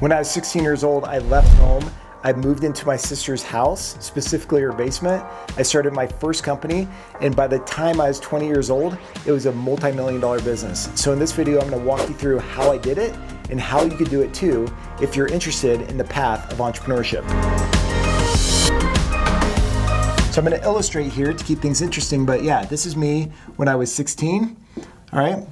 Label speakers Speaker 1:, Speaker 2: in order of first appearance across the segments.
Speaker 1: When I was 16 years old, I left home. I moved into my sister's house, specifically her basement. I started my first company, and by the time I was 20 years old, it was a multi-million-dollar business. So in this video, I'm gonna walk you through how I did it and how you could do it too if you're interested in the path of entrepreneurship. So I'm gonna illustrate here to keep things interesting, but yeah, this is me when I was 16, all right?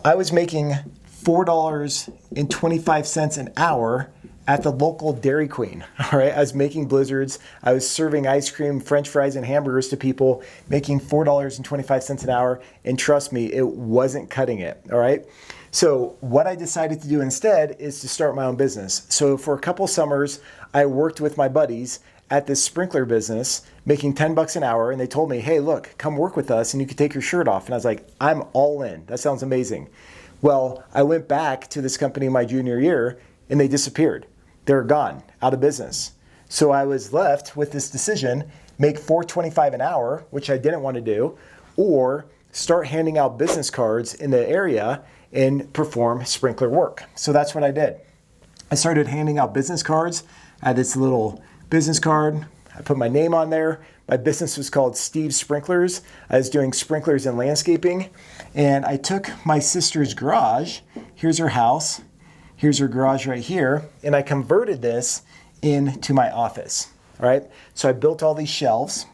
Speaker 1: I was making $4.25 an hour at the local Dairy Queen, all right? I was making blizzards. I was serving ice cream, French fries, and hamburgers to people, making $4.25 an hour, and trust me, it wasn't cutting it, all right? So what I decided to do instead is to start my own business. So for a couple summers, I worked with my buddies at this sprinkler business, making 10 bucks an hour, and they told me, hey, look, come work with us and you can take your shirt off. And I was like, I'm all in. That sounds amazing. Well, I went back to this company my junior year and they disappeared. They were gone, out of business. So I was left with this decision, make $4.25 an hour, which I didn't want to do, or start handing out business cards in the area and perform sprinkler work. So that's what I did. I started handing out business cards. I had this little business card. I put my name on there. My business was called Steve Sprinklers. I was doing sprinklers and landscaping. And I took my sister's garage. Here's her house. Here's her garage right here. And I converted this into my office. All right. So I built all these shelves.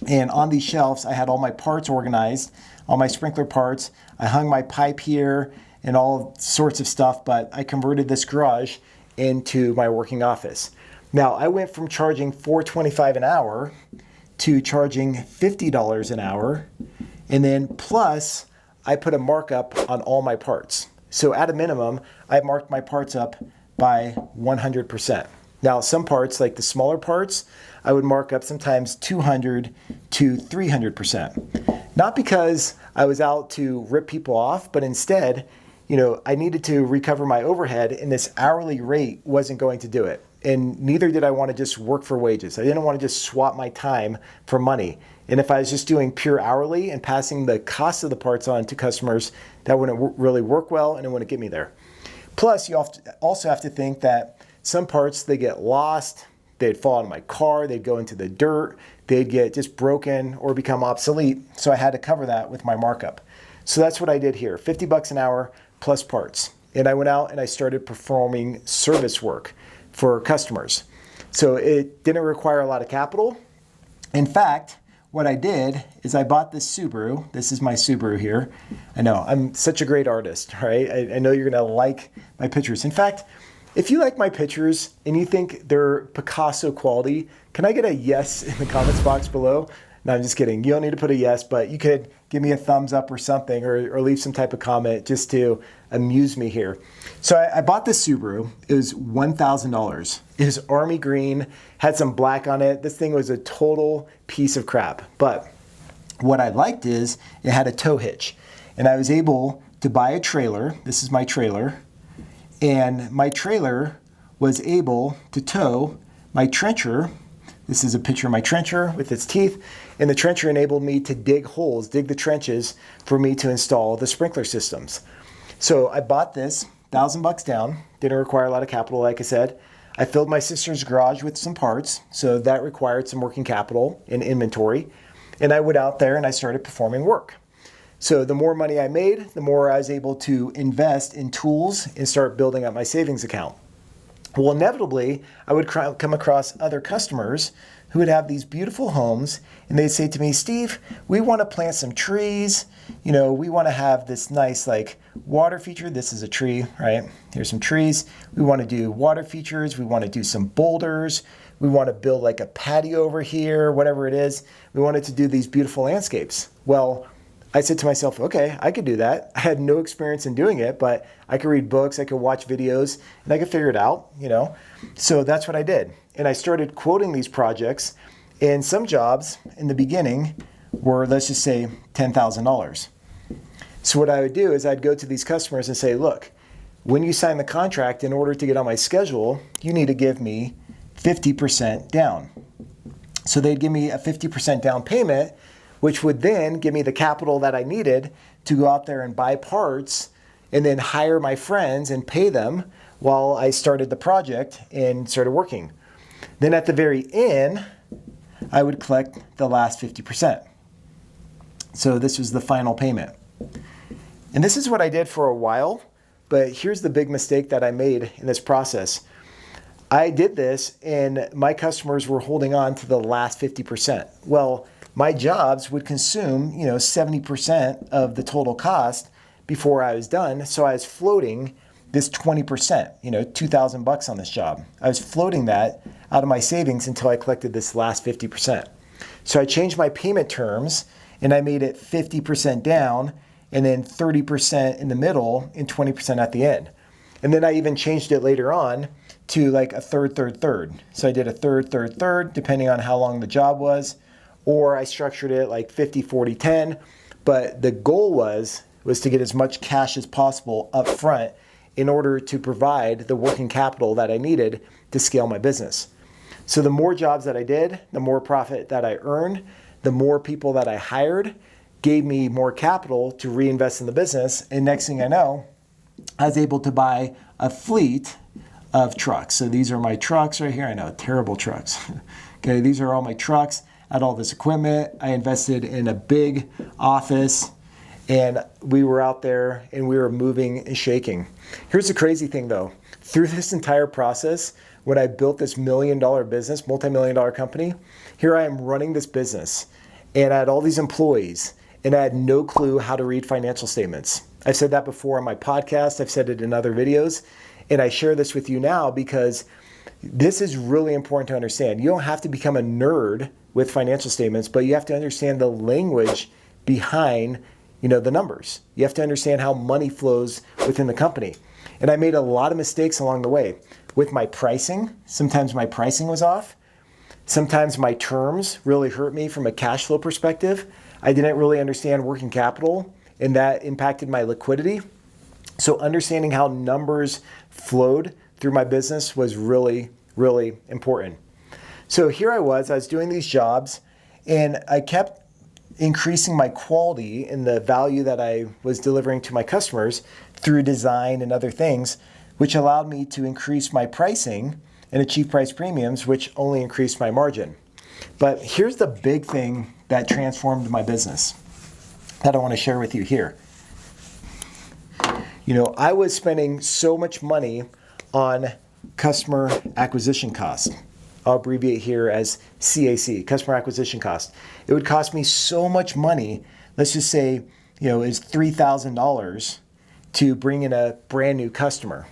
Speaker 1: And on these shelves, I had all my parts organized, all my sprinkler parts. I hung my pipe here and all sorts of stuff. But I converted this garage into my working office. Now, I went from charging $4.25 an hour to charging $50 an hour, and then plus I put a markup on all my parts. So at a minimum, I marked my parts up by 100%. Now, some parts, like the smaller parts, I would mark up sometimes 200 to 300%. Not because I was out to rip people off, but instead, I needed to recover my overhead, and this hourly rate wasn't going to do it. And neither did I want to just work for wages. I didn't want to just swap my time for money. And if I was just doing pure hourly and passing the cost of the parts on to customers, that wouldn't really work well and it wouldn't get me there. Plus, you also have to think that some parts, they get lost, they'd fall out of my car, they'd go into the dirt, they'd get just broken or become obsolete. So I had to cover that with my markup. So that's what I did here, 50 bucks an hour plus parts. And I went out and I started performing service work for customers. So it didn't require a lot of capital. In fact, what I did is I bought this Subaru. This is my Subaru here. I know, I'm such a great artist, right? I know you're gonna like my pictures. In fact, if you like my pictures and you think they're Picasso quality, can I get a yes in the comments box below? No, I'm just kidding. You don't need to put a yes, but you could give me a thumbs up or something, or leave some type of comment just to amuse me here. So I bought this Subaru. It was $1,000. It was army green, had some black on it. This thing was a total piece of crap. But what I liked is it had a tow hitch. And I was able to buy a trailer. This is my trailer. And my trailer was able to tow my trencher. This is a picture of my trencher with its teeth. And the trencher enabled me to dig holes, dig the trenches for me to install the sprinkler systems. So I bought this, 1,000 bucks down, didn't require a lot of capital, like I said. I filled my sister's garage with some parts, so that required some working capital and inventory. And I went out there and I started performing work. So the more money I made, the more I was able to invest in tools and start building up my savings account. Well, inevitably, I would come across other customers who would have these beautiful homes, and they'd say to me, Steve, we want to plant some trees. We want to have this nice water feature. This is a tree, right? Here's some trees. We want to do water features. We want to do some boulders. We want to build a patio over here, whatever it is. We wanted to do these beautiful landscapes. Well, I said to myself, okay, I could do that. I had no experience in doing it, but I could read books, I could watch videos, and I could figure it out, So that's what I did. And I started quoting these projects, and some jobs in the beginning were, let's just say, $10,000. So what I would do is I'd go to these customers and say, look, when you sign the contract, in order to get on my schedule, you need to give me 50% down. So they'd give me a 50% down payment, which would then give me the capital that I needed to go out there and buy parts and then hire my friends and pay them while I started the project and started working. Then at the very end, I would collect the last 50%. So this was the final payment. And this is what I did for a while, but here's the big mistake that I made in this process. I did this and my customers were holding on to the last 50%. Well, my jobs would consume, 70% of the total cost before I was done. So I was floating this 20%, $2,000 on this job. I was floating that out of my savings until I collected this last 50%. So I changed my payment terms and I made it 50% down and then 30% in the middle and 20% at the end. And then I even changed it later on to like a third. So I did a third, depending on how long the job was, or I structured it like 50, 40, 10. But the goal was to get as much cash as possible up front in order to provide the working capital that I needed to scale my business. So the more jobs that I did, the more profit that I earned, the more people that I hired gave me more capital to reinvest in the business. And next thing I know, I was able to buy a fleet of trucks. So these are my trucks right here. I know, terrible trucks. Okay, these are all my trucks. I had all this equipment. I invested in a big office and we were out there and we were moving and shaking. Here's the crazy thing though. Through this entire process, when I built this $1 million business, multi-million-dollar company, here I am running this business and I had all these employees and I had no clue how to read financial statements. I've said that before on my podcast. I've said it in other videos. And I share this with you now because this is really important to understand. You don't have to become a nerd with financial statements, but you have to understand the language behind, the numbers. You have to understand how money flows within the company. And I made a lot of mistakes along the way with my pricing. Sometimes my pricing was off. Sometimes my terms really hurt me from a cash flow perspective. I didn't really understand working capital, and that impacted my liquidity. So understanding how numbers flowed through my business was really, really important. So here I was doing these jobs and I kept increasing my quality and the value that I was delivering to my customers through design and other things, which allowed me to increase my pricing and achieve price premiums, which only increased my margin. But here's the big thing that transformed my business that I want to share with you here. I was spending so much money on customer acquisition cost. I'll abbreviate here as CAC, customer acquisition cost. It would cost me so much money. Let's just say, it's $3,000 to bring in a brand new customer.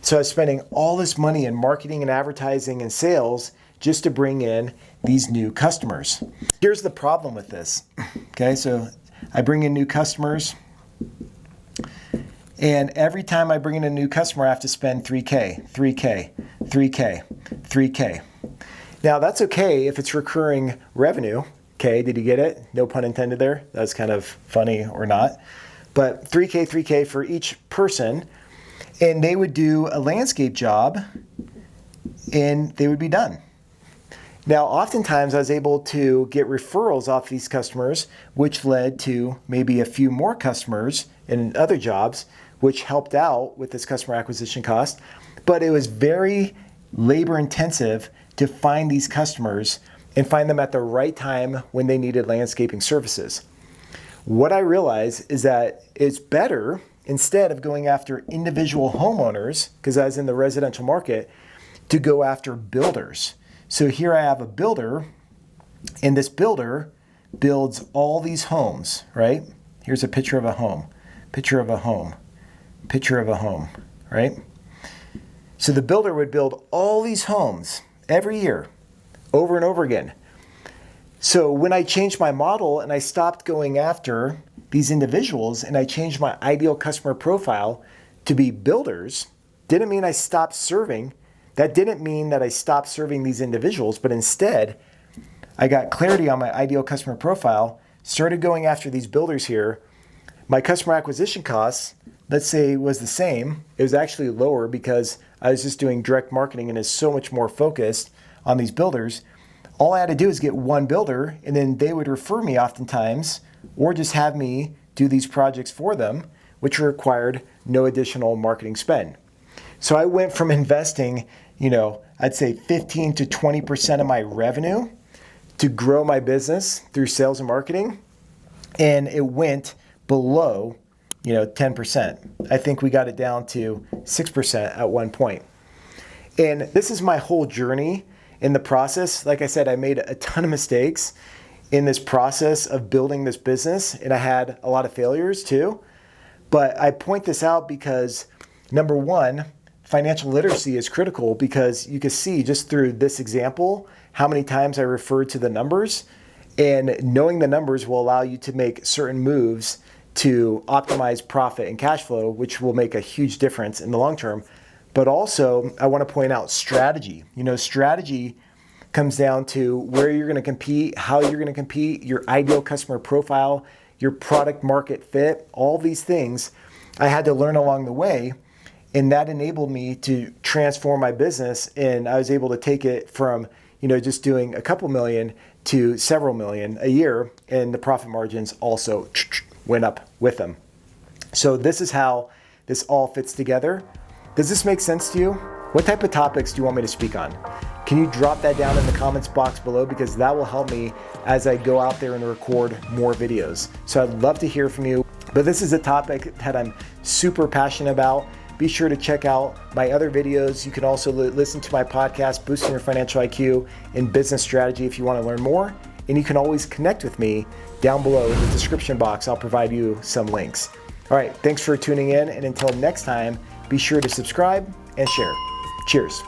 Speaker 1: So I was spending all this money in marketing and advertising and sales just to bring in these new customers. Here's the problem with this. Okay, so I bring in new customers. And every time I bring in a new customer, I have to spend $3K. Now that's okay if it's recurring revenue. Okay, did you get it? No pun intended there. That's kind of funny or not. But $3K for each person. And they would do a landscape job and they would be done. Now, oftentimes I was able to get referrals off these customers, which led to maybe a few more customers in other jobs, which helped out with this customer acquisition cost. But it was very labor intensive to find these customers and find them at the right time when they needed landscaping services. What I realized is that it's better, instead of going after individual homeowners, because I was in the residential market, to go after builders. So here I have a builder, and this builder builds all these homes, right? Here's a picture of a home, right? So the builder would build all these homes every year, over and over again. So when I changed my model and I stopped going after these individuals and I changed my ideal customer profile to be builders, didn't mean I stopped serving. That didn't mean that I stopped serving these individuals, but instead I got clarity on my ideal customer profile, started going after these builders here. My customer acquisition costs, let's say, was the same. It was actually lower because I was just doing direct marketing and is so much more focused on these builders. All I had to do is get one builder, and then they would refer me oftentimes or just have me do these projects for them, which required no additional marketing spend. So I went from investing, I'd say 15 to 20% of my revenue to grow my business through sales and marketing. And it went below, 10%. I think we got it down to 6% at one point. And this is my whole journey in the process. Like I said, I made a ton of mistakes in this process of building this business, and I had a lot of failures too. But I point this out because, number one, financial literacy is critical, because you can see just through this example how many times I referred to the numbers, and knowing the numbers will allow you to make certain moves to optimize profit and cash flow, which will make a huge difference in the long term. But also, I want to point out strategy. Strategy comes down to where you're going to compete, how you're going to compete, your ideal customer profile, your product market fit, all these things I had to learn along the way. And that enabled me to transform my business. And I was able to take it from, just doing a couple million to several million a year. And the profit margins also went up with them. So this is how this all fits together. Does this make sense to you? What type of topics do you want me to speak on? Can you drop that down in the comments box below, because that will help me as I go out there and record more videos. So I'd love to hear from you. But this is a topic that I'm super passionate about. Be sure to check out my other videos. You can also listen to my podcast, Boosting Your Financial IQ and Business Strategy, if you want to learn more. And you can always connect with me down below in the description box. I'll provide you some links. All right, thanks for tuning in. And until next time, be sure to subscribe and share. Cheers.